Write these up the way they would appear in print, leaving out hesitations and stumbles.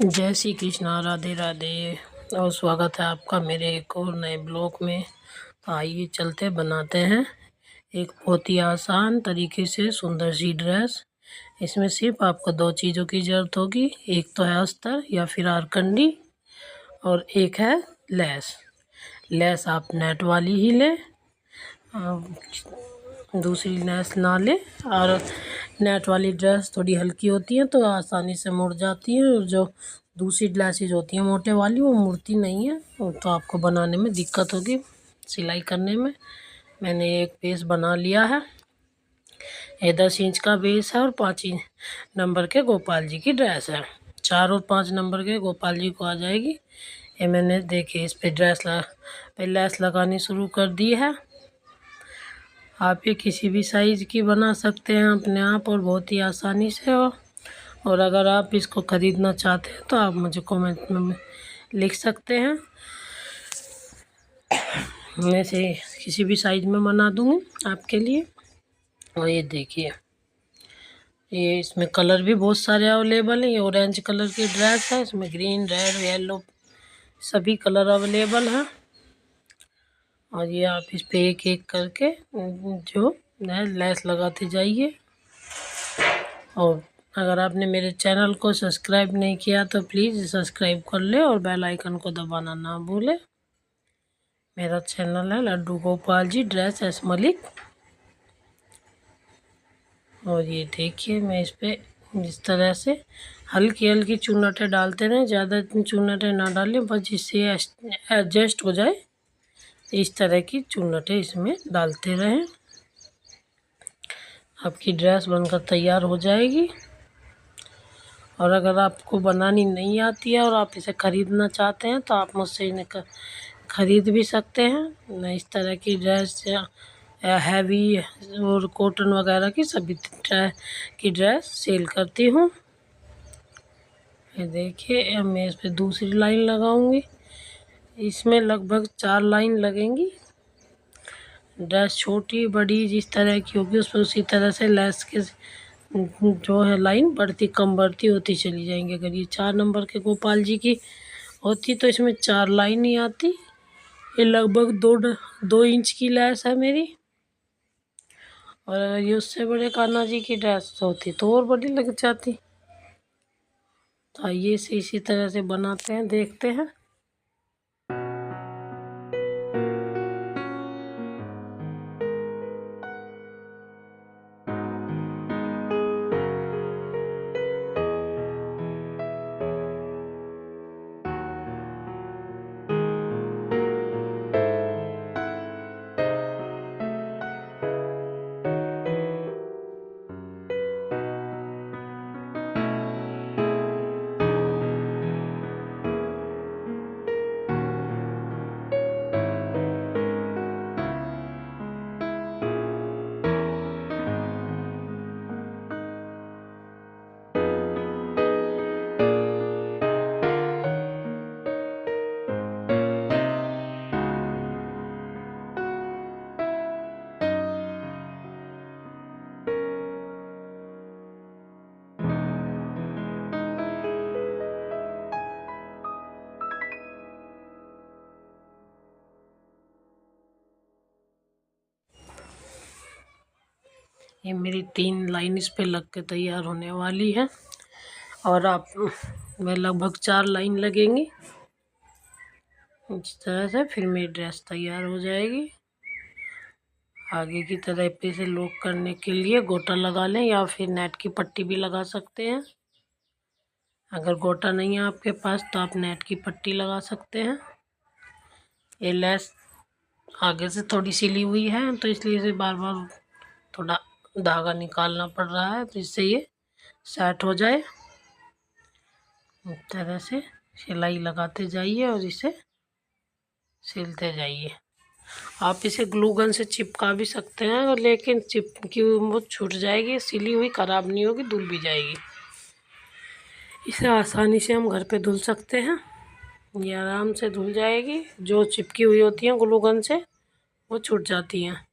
जय श्री कृष्णा, राधे राधे। और स्वागत है आपका मेरे एक और नए ब्लॉग में। तो आइए चलते बनाते हैं एक बहुत ही आसान तरीके से सुंदर सी ड्रेस। इसमें सिर्फ आपको दो चीज़ों की ज़रूरत होगी, एक तो है अस्तर या फिर आरकंडी और एक है लेस। लेस आप नेट वाली ही लें, दूसरी लेस ना लें। और नेट वाली ड्रेस थोड़ी हल्की होती है तो आसानी से मुड़ जाती है, और जो दूसरी लेसेस होती हैं मोटे वाली वो मुड़ती नहीं है, तो आपको बनाने में दिक्कत होगी सिलाई करने में। मैंने एक बेस बना लिया है, ये 10 इंच का बेस है और 5 नंबर के गोपाल जी की ड्रेस है। 4 और 5 नंबर के गोपाल जी को आ जाएगी। ये मैंने देखिए इस पे पे लेस लगानी शुरू कर दी है। आप ये किसी भी साइज़ की बना सकते हैं अपने आप और बहुत ही आसानी से और अगर आप इसको ख़रीदना चाहते हैं तो आप मुझे कमेंट में लिख सकते हैं, मैं से किसी भी साइज़ में बना दूँगी आपके लिए। और ये देखिए, ये इसमें कलर भी बहुत सारे अवेलेबल हैं। ये ऑरेंज कलर की ड्रेस है, इसमें ग्रीन, रेड, येलो सभी कलर अवेलेबल हैं। और ये आप इस पे एक एक करके जो है लेस लगाते जाइए। और अगर आपने मेरे चैनल को सब्सक्राइब नहीं किया तो प्लीज़ सब्सक्राइब कर ले और बेल आइकन को दबाना ना भूलें। मेरा चैनल है लड्डू गोपाल जी ड्रेस एस मलिक। और ये देखिए, मैं इस पे इस तरह से हल्की हल्की चुन्नटें डालते रहें, ज़्यादा चुन्नटें ना डालें, बस जिससे एडजस्ट हो जाए इस तरह की चुन्नटें इसमें डालते रहें। आपकी ड्रेस बनकर तैयार हो जाएगी। और अगर आपको बनानी नहीं आती है और आप इसे ख़रीदना चाहते हैं तो आप मुझसे इन्हें ख़रीद भी सकते हैं। मैं इस तरह की ड्रेस हैवी और कॉटन वगैरह की सभी तरह की ड्रेस सेल करती हूँ। ये देखिए, मैं इस पर दूसरी लाइन लगाऊंगी। इसमें लगभग 4 लाइन लगेंगी। ड्रेस छोटी बड़ी जिस तरह की होगी उस पर उसी तरह से लेस के जो है लाइन बढ़ती कम बढ़ती होती चली जाएंगी। अगर ये 4 नंबर के गोपाल जी की होती तो इसमें 4 लाइन ही आती। ये लगभग 2 इंच की लेस है मेरी। और अगर ये उससे बड़े कान्हा जी की ड्रेस होती तो और बड़ी लग जाती। तो आइए इसे इसी तरह से बनाते हैं, देखते हैं। ये मेरी 3 लाइन इस पे लग के तैयार होने वाली है और आप में लगभग 4 लाइन लगेंगी। इस तरह से फिर मेरी ड्रेस तैयार हो जाएगी। आगे की तरह पे से लॉक करने के लिए गोटा लगा लें या फिर नेट की पट्टी भी लगा सकते हैं। अगर गोटा नहीं है आपके पास तो आप नेट की पट्टी लगा सकते हैं। ये लेस आगे से थोड़ी सिली हुई है तो इसलिए इसे बार बार थोड़ा धागा निकालना पड़ रहा है, तो इससे ये सेट हो जाए। इस तरह से सिलाई लगाते जाइए और इसे सिलते जाइए। आप इसे ग्लू गन से चिपका भी सकते हैं, और लेकिन चिपकी वो छूट जाएगी, सिली हुई ख़राब नहीं होगी, धुल भी जाएगी। इसे आसानी से हम घर पे धुल सकते हैं, ये आराम से धुल जाएगी। जो चिपकी हुई होती हैं ग्लू गन से वो छूट जाती हैं,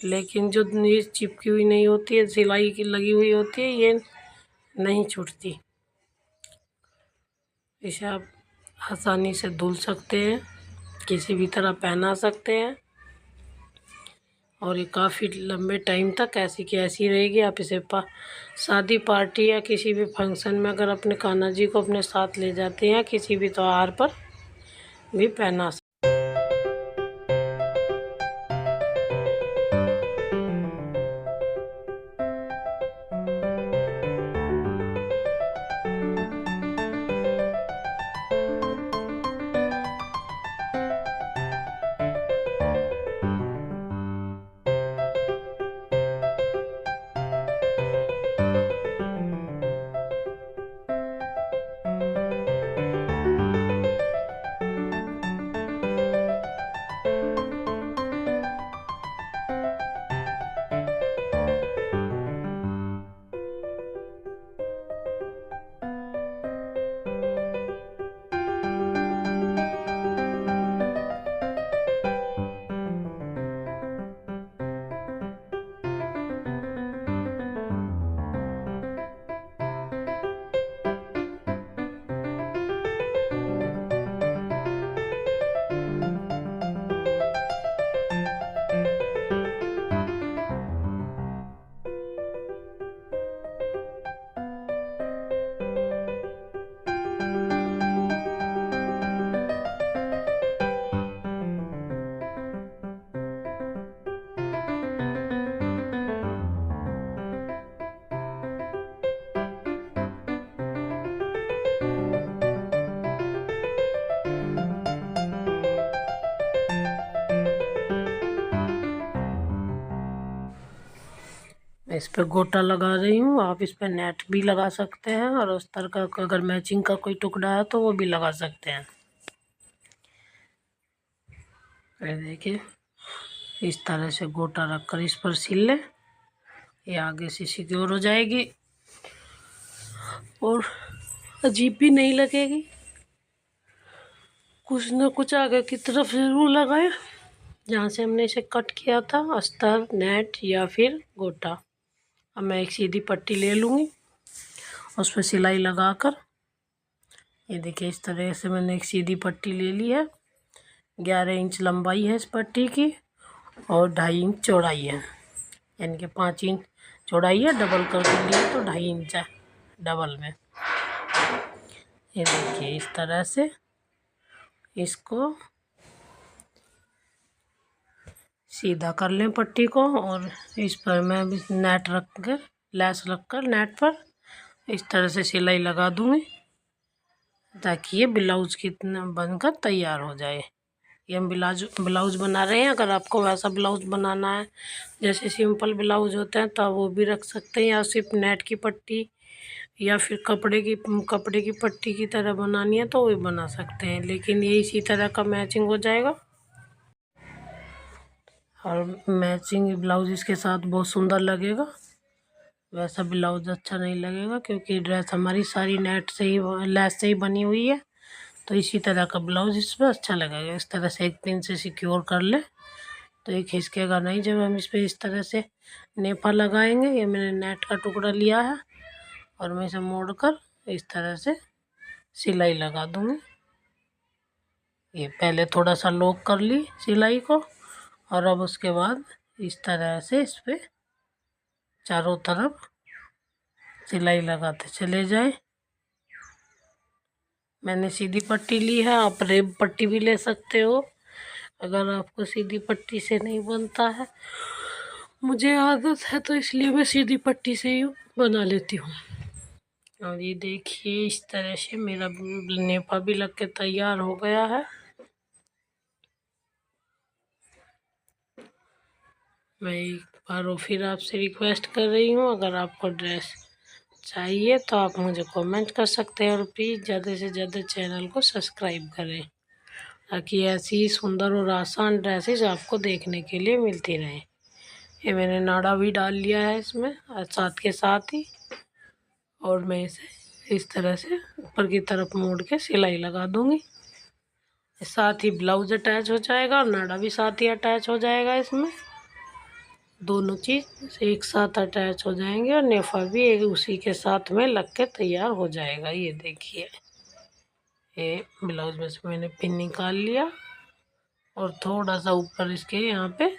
लेकिन जो ये चिपकी हुई नहीं होती है, सिलाई की लगी हुई होती है, ये नहीं छूटती। इसे आप आसानी से धुल सकते हैं, किसी भी तरह पहना सकते हैं और ये काफ़ी लंबे टाइम तक ऐसी की ऐसी रहेगी। आप इसे शादी पार्टी या किसी भी फंक्शन में अगर अपने कान्हा जी को अपने साथ ले जाते हैं, किसी भी त्योहार पर भी पहना सकते। मैं इस पर गोटा लगा रही हूँ, आप इस पर नेट भी लगा सकते हैं और उस तरह का अगर मैचिंग का कोई टुकड़ा है तो वो भी लगा सकते हैं। ये देखिए, इस तरह से गोटा रखकर इस पर सिल लें, ये आगे से सिक्योर हो जाएगी और अजीब भी नहीं लगेगी। कुछ न कुछ आगे की तरफ ज़रूर लगाएं जहाँ से हमने इसे कट किया था, अस्तर, नेट या फिर गोटा। अब मैं एक सीधी पट्टी ले लूँगी, उस पर सिलाई लगाकर, ये देखिए इस तरह से मैंने एक सीधी पट्टी ले ली है। 11 इंच लंबाई है इस पट्टी की और 2.5 इंच चौड़ाई है, यानी कि 5 इंच चौड़ाई है, डबल कर लिए तो 2.5 इंच है डबल में। ये देखिए इस तरह से इसको सीधा कर लें पट्टी को और इस पर मैं भी नेट रख कर, लैस रख कर नेट पर इस तरह से सिलाई लगा दूँगी ताकि ये ब्लाउज कितना बनकर तैयार हो जाए। ये हम ब्लाउज बना रहे हैं। अगर आपको वैसा ब्लाउज बनाना है जैसे सिंपल ब्लाउज होते हैं तो वो भी रख सकते हैं, या सिर्फ नेट की पट्टी या फिर कपड़े की पट्टी की तरह बनानी है तो वो भी बना सकते हैं, लेकिन ये इसी तरह का मैचिंग हो जाएगा और मैचिंग ब्लाउज इसके साथ बहुत सुंदर लगेगा। वैसा ब्लाउज अच्छा नहीं लगेगा क्योंकि ड्रेस हमारी सारी नेट से ही, लैस से ही बनी हुई है, तो इसी तरह का ब्लाउज इस पर अच्छा लगेगा। इस तरह से एक पिन से सिक्योर कर ले तो ये खिसकेगा नहीं जब हम इस पर इस तरह से नेफा लगाएंगे। ये मैंने नेट का टुकड़ा लिया है और मैं इसे मोड़कर इस तरह से सिलाई लगा दूँगी। ये पहले थोड़ा सा लॉक कर ली सिलाई को और अब उसके बाद इस तरह से इस पर चारों तरफ सिलाई लगाते चले जाए। मैंने सीधी पट्टी ली है, आप रेब पट्टी भी ले सकते हो अगर आपको सीधी पट्टी से नहीं बनता है। मुझे आदत है तो इसलिए मैं सीधी पट्टी से ही बना लेती हूँ। और ये देखिए इस तरह से मेरा नेफा भी लग के तैयार हो गया है। मैं एक बार और फिर आपसे रिक्वेस्ट कर रही हूँ, अगर आपको ड्रेस चाहिए तो आप मुझे कमेंट कर सकते हैं और प्लीज़ ज़्यादा से ज़्यादा चैनल को सब्सक्राइब करें ताकि ऐसी सुंदर और आसान ड्रेसेस आपको देखने के लिए मिलती रहें। ये मैंने नाड़ा भी डाल लिया है इसमें साथ के साथ ही, और मैं इसे इस तरह से ऊपर की तरफ मोड़ के सिलाई लगा दूँगी। साथ ही ब्लाउज अटैच हो जाएगा और नाड़ा भी साथ ही अटैच हो जाएगा। इसमें दोनों चीज़ एक साथ अटैच हो जाएंगे और नेफा भी एक उसी के साथ में लग के तैयार हो जाएगा। ये देखिए ये ब्लाउज में से मैंने पिन निकाल लिया और थोड़ा सा ऊपर इसके यहाँ पे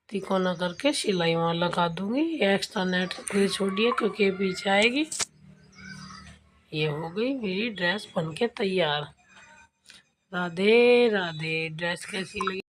तिकोना करके सिलाई वहाँ लगा दूंगी। ये एक्स्ट्रा नेट छोड़िए क्योंकि ये पीछे आएगी। ये हो गई मेरी ड्रेस बनके तैयार। राधे राधे। ड्रेस कैसी लगी?